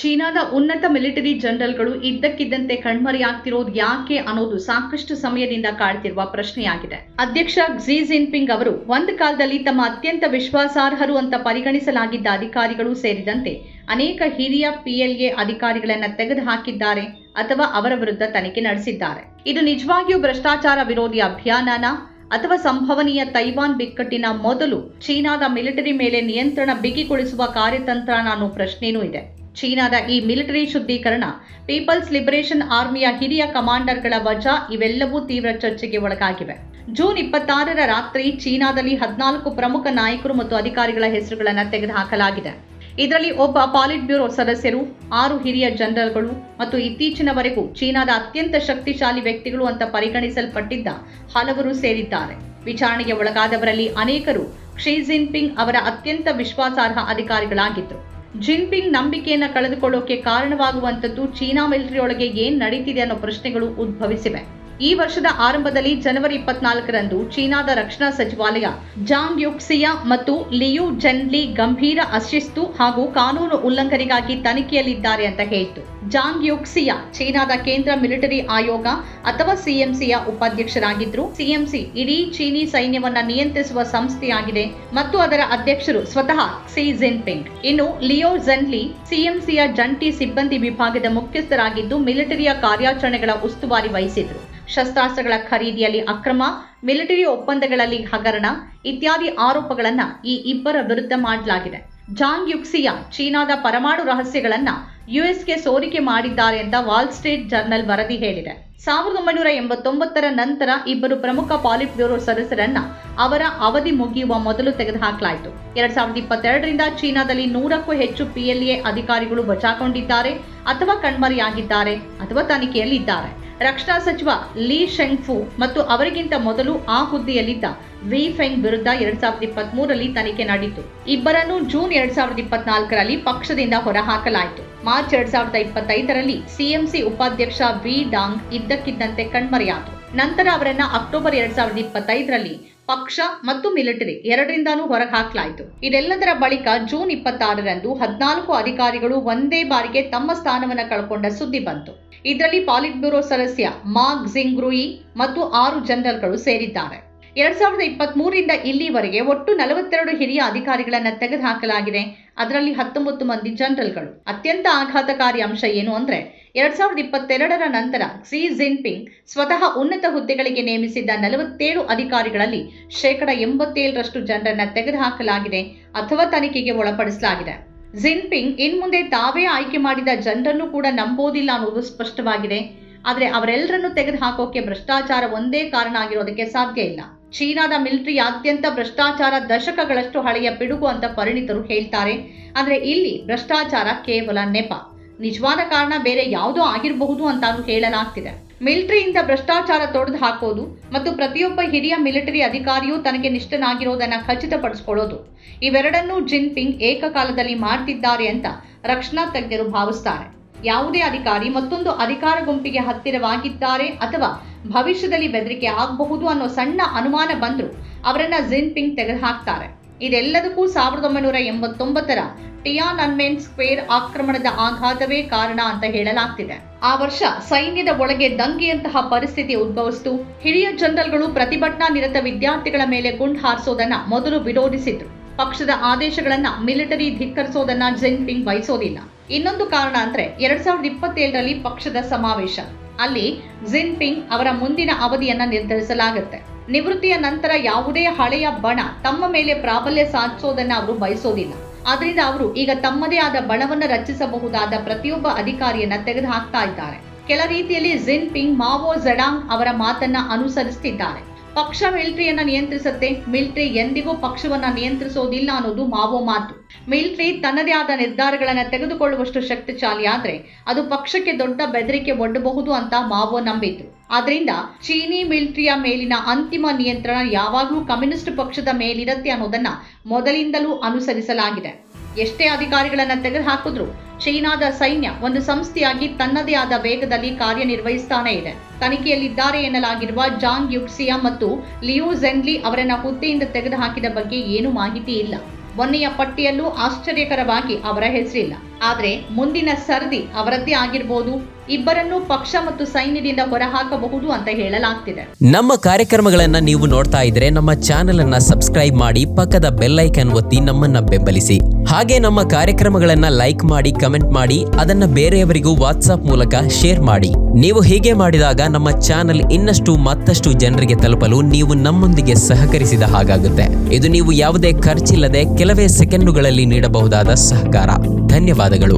ಚೀನಾದ ಉನ್ನತ ಮಿಲಿಟರಿ ಜನರಲ್ಗಳು ಇದ್ದಕ್ಕಿದ್ದಂತೆ ಕಣ್ಮರೆಯಾಗ್ತಿರೋದು ಯಾಕೆ ಅನ್ನೋದು ಸಾಕಷ್ಟು ಸಮಯದಿಂದ ಕಾಡ್ತಿರುವ ಪ್ರಶ್ನೆಯಾಗಿದೆ. ಅಧ್ಯಕ್ಷ ಕ್ಸಿ ಜಿನ್ಪಿಂಗ್ ಅವರು ಒಂದು ಕಾಲದಲ್ಲಿ ತಮ್ಮ ಅತ್ಯಂತ ವಿಶ್ವಾಸಾರ್ಹರು ಅಂತ ಪರಿಗಣಿಸಲಾಗಿದ್ದ ಅಧಿಕಾರಿಗಳು ಸೇರಿದಂತೆ ಅನೇಕ ಹಿರಿಯ PLA ಅಧಿಕಾರಿಗಳನ್ನ ತೆಗೆದುಹಾಕಿದ್ದಾರೆ ಅಥವಾ ಅವರ ವಿರುದ್ಧ ತನಿಖೆ ನಡೆಸಿದ್ದಾರೆ. ಇದು ನಿಜವಾಗಿಯೂ ಭ್ರಷ್ಟಾಚಾರ ವಿರೋಧಿ ಅಭಿಯಾನನ ಅಥವಾ ಸಂಭವನೀಯ ತೈವಾನ್ ಬಿಕ್ಕಟ್ಟಿನ ಮೊದಲು ಚೀನಾದ ಮಿಲಿಟರಿ ಮೇಲೆ ನಿಯಂತ್ರಣ ಬಿಗಿಗೊಳಿಸುವ ಕಾರ್ಯತಂತ್ರ ಅನ್ನೋ ಪ್ರಶ್ನೆನೂ ಇದೆ. ಚೀನಾದ ಈ ಮಿಲಿಟರಿ ಶುದ್ಧೀಕರಣ, ಪೀಪಲ್ಸ್ ಲಿಬರೇಷನ್ ಆರ್ಮಿಯ ಹಿರಿಯ ಕಮಾಂಡರ್ಗಳ ವಜಾ ಇವೆಲ್ಲವೂ ತೀವ್ರ ಚರ್ಚೆಗೆ ಒಳಗಾಗಿವೆ. ಜೂನ್ 26ರ ರಾತ್ರಿ ಚೀನಾದಲ್ಲಿ 14 ಪ್ರಮುಖ ನಾಯಕರು ಮತ್ತು ಅಧಿಕಾರಿಗಳ ಹೆಸರುಗಳನ್ನು ತೆಗೆದುಹಾಕಲಾಗಿದೆ. ಇದರಲ್ಲಿ ಒಬ್ಬ ಪಾಲಿಟ್ ಬ್ಯೂರೋ ಸದಸ್ಯರು, 6 ಹಿರಿಯ ಜನರಲ್ಗಳು ಮತ್ತು ಇತ್ತೀಚಿನವರೆಗೂ ಚೀನಾದ ಅತ್ಯಂತ ಶಕ್ತಿಶಾಲಿ ವ್ಯಕ್ತಿಗಳು ಅಂತ ಪರಿಗಣಿಸಲ್ಪಟ್ಟಿದ್ದ ಹಲವರು ಸೇರಿದ್ದಾರೆ. ವಿಚಾರಣೆಗೆ ಒಳಗಾದವರಲ್ಲಿ ಅನೇಕರು ಕ್ಸಿ ಜಿನ್ಪಿಂಗ್ ಅವರ ಅತ್ಯಂತ ವಿಶ್ವಾಸಾರ್ಹ ಅಧಿಕಾರಿಗಳಾಗಿದ್ದರು. ಜಿನ್ಪಿಂಗ್ ನಂಬಿಕೆಯನ್ನು ಕಳೆದುಕೊಳ್ಳೋಕೆ ಕಾರಣವಾಗುವಂಥದ್ದು ಚೀನಾ ಮಿಲಿಟರಿಯೊಳಗೆ ಏನ್ ನಡೀತಿದೆ ಅನ್ನೋ ಪ್ರಶ್ನೆಗಳು ಉದ್ಭವಿಸಿವೆ. ಈ ವರ್ಷದ ಆರಂಭದಲ್ಲಿ ಜನವರಿ 24ರಂದು ಚೀನಾದ ರಕ್ಷಣಾ ಸಚಿವಾಲಯ ಜಾಂಗ್ ಯುಕ್ಸಿಯಾ ಮತ್ತು ಲಿಯು ಜೆನ್ಲಿ ಗಂಭೀರ ಅಶಿಸ್ತು ಹಾಗೂ ಕಾನೂನು ಉಲ್ಲಂಘನೆಗಾಗಿ ತನಿಖೆಯಲ್ಲಿದ್ದಾರೆ ಅಂತ ಹೇಳಿತು. ಜಾಂಗ್ ಯುಕ್ಸಿಯಾ ಚೀನಾದ ಕೇಂದ್ರ ಮಿಲಿಟರಿ ಆಯೋಗ ಅಥವಾ CMCಯ ಉಪಾಧ್ಯಕ್ಷರಾಗಿದ್ರು. CMC ಇಡೀ ಚೀನಿ ಸೈನ್ಯವನ್ನ ನಿಯಂತ್ರಿಸುವ ಸಂಸ್ಥೆಯಾಗಿದೆ ಮತ್ತು ಅದರ ಅಧ್ಯಕ್ಷರು ಸ್ವತಃ ಕ್ಸಿ ಜಿನ್ಪಿಂಗ್. ಇನ್ನು ಲಿಯೋ ಜೆನ್ಲಿ CMCಯ ಜಂಟಿ ಸಿಬ್ಬಂದಿ ವಿಭಾಗದ ಮುಖ್ಯಸ್ಥರಾಗಿದ್ದು ಮಿಲಿಟರಿಯ ಕಾರ್ಯಾಚರಣೆಗಳ ಉಸ್ತುವಾರಿ ವಹಿಸಿದ್ರು. ಶಸ್ತ್ರಾಸ್ತ್ರಗಳ ಖರೀದಿಯಲ್ಲಿ ಅಕ್ರಮ, ಮಿಲಿಟರಿ ಒಪ್ಪಂದಗಳಲ್ಲಿ ಹಗರಣ ಇತ್ಯಾದಿ ಆರೋಪಗಳನ್ನ ಈ ಇಬ್ಬರ ವಿರುದ್ಧ ಮಾಡಲಾಗಿದೆ. ಜಾಂಗ್ ಯುಕ್ಸಿಯಾ ಚೀನಾದ ಪರಮಾಣು ರಹಸ್ಯಗಳನ್ನ USಗೆ ಸೋರಿಕೆ ಮಾಡಿದ್ದಾರೆ ಅಂತ ವಾಲ್ ಸ್ಟ್ರೀಟ್ ಜರ್ನಲ್ ವರದಿ ಹೇಳಿದೆ. 1989ರ ನಂತರ ಇಬ್ಬರು ಪ್ರಮುಖ ಪಾಲಿಟ್ ಬ್ಯೂರೋ ಸದಸ್ಯರನ್ನ ಅವರ ಅವಧಿ ಮುಗಿಯುವ ಮೊದಲು ತೆಗೆದುಹಾಕಲಾಯಿತು. 2022ರಿಂದ ಚೀನಾದಲ್ಲಿ 100ಕ್ಕೂ ಹೆಚ್ಚು PLA ಅಧಿಕಾರಿಗಳು ವಜಾಗೊಂಡಿದ್ದಾರೆ ಅಥವಾ ಕಣ್ಮರೆಯಾಗಿದ್ದಾರೆ ಅಥವಾ ತನಿಖೆಯಲ್ಲಿದ್ದಾರೆ. ರಕ್ಷಣಾ ಸಚಿವ ಲೀ ಶೆಂಗ್ಫು ಮತ್ತು ಅವರಿಗಿಂತ ಮೊದಲು ಆ ಹುದ್ದೆಯಲ್ಲಿದ್ದ ವಿ ಫೆಂಗ್ ವಿರುದ್ಧ 2023ರಲ್ಲಿ ತನಿಖೆ ನಡೆಯಿತು. ಇಬ್ಬರನ್ನು ಜೂನ್ 2024ರಲ್ಲಿ ಪಕ್ಷದಿಂದ ಹೊರಹಾಕಲಾಯಿತು. ಮಾರ್ಚ್ 2025ರಲ್ಲಿ CMC ಉಪಾಧ್ಯಕ್ಷ ವಿ ಡಾಂಗ್ ಇದ್ದಕ್ಕಿದ್ದಂತೆ ಕಣ್ಮರೆಯಾದರು. ನಂತರ ಅವರನ್ನ ಅಕ್ಟೋಬರ್ 2025ರಲ್ಲಿ ಪಕ್ಷ ಮತ್ತು ಮಿಲಿಟರಿ ಎರಡರಿಂದಾನೂ ಹೊರಗೆ ಹಾಕಲಾಯಿತು. ಇದೆಲ್ಲದರ ಬಳಿಕ ಜೂನ್ 26ರಂದು 14 ಅಧಿಕಾರಿಗಳು ಒಂದೇ ಬಾರಿಗೆ ತಮ್ಮ ಸ್ಥಾನವನ್ನು ಕಳ್ಕೊಂಡ ಸುದ್ದಿ ಬಂತು. ಇದರಲ್ಲಿ ಪಾಲಿಟ್ ಬ್ಯೂರೋ ಸದಸ್ಯ ಮಾ ಕ್ಸಿಂಗ್ರುಯಿ ಮತ್ತು 6 ಜನರಲ್ಗಳು ಸೇರಿದ್ದಾರೆ. 2023ರಿಂದ ಇಲ್ಲಿವರೆಗೆ ಒಟ್ಟು 42 ಹಿರಿಯ ಅಧಿಕಾರಿಗಳನ್ನ ತೆಗೆದುಹಾಕಲಾಗಿದೆ. ಅದರಲ್ಲಿ 19 ಮಂದಿ ಜನರಲ್ಗಳು. ಅತ್ಯಂತ ಆಘಾತಕಾರಿ ಅಂಶ ಏನು ಅಂದ್ರೆ 2022ರ ನಂತರ ಕ್ಸಿ ಜಿನ್ಪಿಂಗ್ ಸ್ವತಃ ಉನ್ನತ ಹುದ್ದೆಗಳಿಗೆ ನೇಮಿಸಿದ್ದ 47 ಅಧಿಕಾರಿಗಳಲ್ಲಿ 87% ಜನರನ್ನ ತೆಗೆದುಹಾಕಲಾಗಿದೆ ಅಥವಾ ತನಿಖೆಗೆ ಒಳಪಡಿಸಲಾಗಿದೆ. ಜಿನ್ಪಿಂಗ್ ಇನ್ಮುಂದೆ ತಾವೇ ಆಯ್ಕೆ ಮಾಡಿದ ಜನರನ್ನು ಕೂಡ ನಂಬೋದಿಲ್ಲ ಅನ್ನೋದು ಸ್ಪಷ್ಟವಾಗಿದೆ. ಆದರೆ ಅವರೆಲ್ಲರನ್ನು ತೆಗೆದುಹಾಕೋಕೆ ಭ್ರಷ್ಟಾಚಾರ ಒಂದೇ ಕಾರಣ ಆಗಿರೋದಕ್ಕೆ ಸಾಧ್ಯ ಇಲ್ಲ. ಚೀನಾದ ಮಿಲಿಟರಿಯಾದ್ಯಂತ ಭ್ರಷ್ಟಾಚಾರ ದಶಕಗಳಷ್ಟು ಹಳೆಯ ಪಿಡುಗು ಅಂತ ಪರಿಣಿತರು ಹೇಳ್ತಾರೆ. ಆದರೆ ಇಲ್ಲಿ ಭ್ರಷ್ಟಾಚಾರ ಕೇವಲ ನೆಪ. ನಿಜವಾದ ಕಾರಣ ಬೇರೆ ಯಾವುದೋ ಆಗಿರಬಹುದು ಅಂತಾನು ಹೇಳಲಾಗ್ತಿದೆ. ಮಿಲಿಟರಿಯಿಂದ ಭ್ರಷ್ಟಾಚಾರ ತೊಡೆದು ಹಾಕೋದು ಮತ್ತು ಪ್ರತಿಯೊಬ್ಬ ಹಿರಿಯ ಮಿಲಿಟರಿ ಅಧಿಕಾರಿಯೂ ತನಗೆ ನಿಷ್ಠನಾಗಿರೋದನ್ನ ಖಚಿತಪಡಿಸಿಕೊಳ್ಳೋದು, ಇವೆರಡನ್ನೂ ಜಿನ್ಪಿಂಗ್ ಏಕಕಾಲದಲ್ಲಿ ಮಾಡ್ತಿದ್ದಾರೆ ಅಂತ ರಕ್ಷಣಾ ತಜ್ಞರು ಭಾವಿಸ್ತಾರೆ. ಯಾವುದೇ ಅಧಿಕಾರಿ ಮತ್ತೊಂದು ಅಧಿಕಾರ ಗುಂಪಿಗೆ ಹತ್ತಿರವಾಗಿದ್ದಾರೆ ಅಥವಾ ಭವಿಷ್ಯದಲ್ಲಿ ಬೆದರಿಕೆ ಆಗಬಹುದು ಅನ್ನೋ ಸಣ್ಣ ಅನುಮಾನ ಬಂದರೂ ಅವರನ್ನ ಜಿನ್ಪಿಂಗ್ ತೆಗೆದುಹಾಕ್ತಾರೆ. ಇದೆಲ್ಲದಕ್ಕೂ 1989ರ ಟಿಯಾನನ್ಮೆನ್ ಸ್ಕ್ವೇರ್ ಆಕ್ರಮಣದ ಆಘಾತವೇ ಕಾರಣ ಅಂತ ಹೇಳಲಾಗ್ತಿದೆ. ಆ ವರ್ಷ ಸೈನ್ಯದ ಒಳಗೆ ದಂಗೆಯಂತಹ ಪರಿಸ್ಥಿತಿ ಉದ್ಭವಿಸಿತು. ಹಿರಿಯ ಜನರಲ್ಗಳು ಪ್ರತಿಭಟನಾ ನಿರತ ವಿದ್ಯಾರ್ಥಿಗಳ ಮೇಲೆ ಗುಂಡು ಹಾರಿಸೋದನ್ನ ಮೊದಲು ವಿರೋಧಿಸಿದ್ರು. ಪಕ್ಷದ ಆದೇಶಗಳನ್ನ ಮಿಲಿಟರಿ ಧಿಕ್ಕರಿಸೋದನ್ನ ಜಿನ್ಪಿಂಗ್ ಬಯಸೋದಿಲ್ಲ. ಇನ್ನೊಂದು ಕಾರಣ ಅಂದ್ರೆ 2027ರಲ್ಲಿ ಪಕ್ಷದ ಸಮಾವೇಶ. ಅಲ್ಲಿ ಜಿನ್ಪಿಂಗ್ ಅವರ ಮುಂದಿನ ಅವಧಿಯನ್ನ ನಿರ್ಧರಿಸಲಾಗುತ್ತೆ. ನಿವೃತ್ತಿಯ ನಂತರ ಯಾವುದೇ ಹಳೆಯ ಬಣ ತಮ್ಮ ಮೇಲೆ ಪ್ರಾಬಲ್ಯ ಸಾಧಿಸೋದನ್ನ ಅವರು ಬಯಸೋದಿಲ್ಲ. ಆದ್ರಿಂದ ಅವರು ಈಗ ತಮ್ಮದೇ ಆದ ಬಣವನ್ನು ರಚಿಸಬಹುದಾದ ಪ್ರತಿಯೊಬ್ಬ ಅಧಿಕಾರಿಯನ್ನ ತೆಗೆದುಹಾಕ್ತಾ ಇದ್ದಾರೆ. ಕೆಲ ರೀತಿಯಲ್ಲಿ ಜಿನ್ಪಿಂಗ್ ಮಾವೋ ಝೆಡಾಂಗ್ ಅವರ ಮಾತನ್ನ ಅನುಸರಿಸುತ್ತಿದ್ದಾರೆ. ಪಕ್ಷ ಮಿಲಿಟರಿಯನ್ನ ನಿಯಂತ್ರಿಸುತ್ತೆ, ಮಿಲಿಟರಿ ಎಂದಿಗೂ ಪಕ್ಷವನ್ನ ನಿಯಂತ್ರಿಸೋದಿಲ್ಲ ಅನ್ನೋದು ಮಾವೋ ಮಾತು. ಮಿಲಿಟರಿ ತನ್ನದೇ ಆದ ನಿರ್ಧಾರಗಳನ್ನ ತೆಗೆದುಕೊಳ್ಳುವಷ್ಟು ಶಕ್ತಿಶಾಲಿ ಆದ್ರೆ ಅದು ಪಕ್ಷಕ್ಕೆ ದೊಡ್ಡ ಬೆದರಿಕೆ ಒಡ್ಡಬಹುದು ಅಂತ ಮಾವೋ ನಂಬಿದ್ರು. ಆದ್ರಿಂದ ಚೀನಿ ಮಿಲಿಟರಿಯ ಮೇಲಿನ ಅಂತಿಮ ನಿಯಂತ್ರಣ ಯಾವಾಗಲೂ ಕಮ್ಯುನಿಸ್ಟ್ ಪಕ್ಷದ ಮೇಲಿರುತ್ತೆ ಅನ್ನೋದನ್ನ ಮೊದಲಿಂದಲೂ ಅನುಸರಿಸಲಾಗಿದೆ. ಎಷ್ಟೇ ಅಧಿಕಾರಿಗಳನ್ನ ತೆಗೆದುಹಾಕಿದ್ರು ಚೀನಾದ ಸೈನ್ಯ ಒಂದು ಸಂಸ್ಥೆಯಾಗಿ ತನ್ನದೇ ಆದ ವೇಗದಲ್ಲಿ ಕಾರ್ಯನಿರ್ವಹಿಸ್ತಾನೆ ಇದೆ. ತನಿಖೆಯಲ್ಲಿದ್ದಾರೆ ಎನ್ನಲಾಗಿರುವ ಜಾಂಗ್ ಯುಕ್ಸಿಯಾ ಮತ್ತು ಲಿಯು ಜೆನ್ಲಿ ಅವರನ್ನ ಹುದ್ದೆಯಿಂದ ತೆಗೆದುಹಾಕಿದ ಬಗ್ಗೆ ಏನೂ ಮಾಹಿತಿ ಇಲ್ಲ. ಮೊನ್ನೆಯ ಪಟ್ಟಿಯಲ್ಲೂ ಆಶ್ಚರ್ಯಕರವಾಗಿ ಅವರ ಹೆಸರಿಲ್ಲ. ಆದರೆ ಮುಂದಿನ ಸರದಿ ಅವರದ್ದೇ ಆಗಿರಬಹುದು. ಇಬ್ಬರನ್ನು ಪಕ್ಷ ಮತ್ತು ಸೈನ್ಯದಿಂದ ಹೊರಹಾಕಬಹುದು ಅಂತ ಹೇಳಲಾಗ್ತಿದೆ. ನಮ್ಮ ಕಾರ್ಯಕ್ರಮಗಳನ್ನ ನೀವು ನೋಡ್ತಾ ಇದ್ರೆ ನಮ್ಮ ಚಾನೆಲ್ ಅನ್ನ ಸಬ್ಸ್ಕ್ರೈಬ್ ಮಾಡಿ, ಪಕ್ಕದ ಬೆಲ್ ಐಕಾನ್ ಒತ್ತಿ ನಮ್ಮನ್ನ ಬೆಂಬಲಿಸಿ. ಹಾಗೆ ನಮ್ಮ ಕಾರ್ಯಕ್ರಮಗಳನ್ನ ಲೈಕ್ ಮಾಡಿ, ಕಮೆಂಟ್ ಮಾಡಿ, ಅದನ್ನ ಬೇರೆಯವರಿಗೂ ವಾಟ್ಸ್ಆಪ್ ಮೂಲಕ ಶೇರ್ ಮಾಡಿ. ನೀವು ಹೀಗೆ ಮಾಡಿದಾಗ ನಮ್ಮ ಚಾನೆಲ್ ಇನ್ನಷ್ಟು ಮತ್ತಷ್ಟು ಜನರಿಗೆ ತಲುಪಲು ನೀವು ನಮ್ಮೊಂದಿಗೆ ಸಹಕರಿಸಿದ ಹಾಗಾಗುತ್ತೆ. ಇದು ನೀವು ಯಾವುದೇ ಖರ್ಚಿಲ್ಲದೆ ಕೆಲವೇ ಸೆಕೆಂಡುಗಳಲ್ಲಿ ನೀಡಬಹುದಾದ ಸಹಕಾರ. ಧನ್ಯವಾದಗಳು.